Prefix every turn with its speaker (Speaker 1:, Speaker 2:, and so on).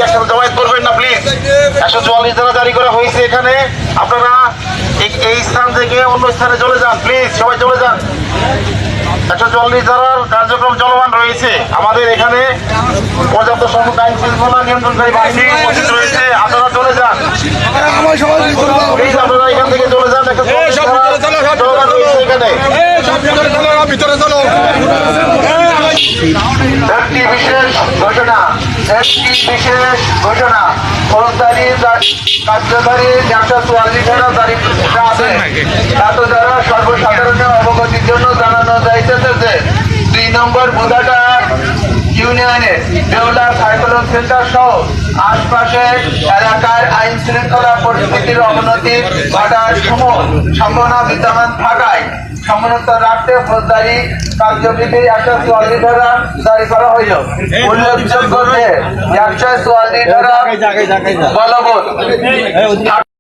Speaker 1: একসাথে জমায়েত করবেন না প্লিজ। 144 ধারা জারি করা হয়েছে এখানে, আপনারা এই স্থান থেকে অন্য স্থানে চলে যান প্লিজ, সবাই চলে যান। 144 ধারার কার্যক্রম চলমান রয়েছে। আমাদের এখানে পর্যাপ্ত সংখ্যক আইন শৃঙ্খলা নিয়ন্ত্রণকারী বাহিনী উপস্থিত রয়েছে, আপনারা চলে যান প্লিজ, আপনারা এখান থেকে চলে যান। এখানে একটি বিশেষ ঘোষণা, ফৌজদারি কার্যধারী 144 ধারা জারি আছে। এত দ্বারা সর্বসাধারণের অবগতির জন্য জানানো যাইতেছে যে 2 নম্বর বুধাটা ইউনিয়নের বেউলা সাইক্লোন সেন্টার সহ আশপাশের এলাকার আইন শৃঙ্খলা পরিস্থিতির অবনতি ঘটার সম্ভাবনা বিদ্যমান থাকায় সমুন্নত রাখতে ফৌজদারি কার্যবিধি 144 ধারা জারি করা হইল। উল্লেখযোগ্য যে 144 ধারা বলবৎ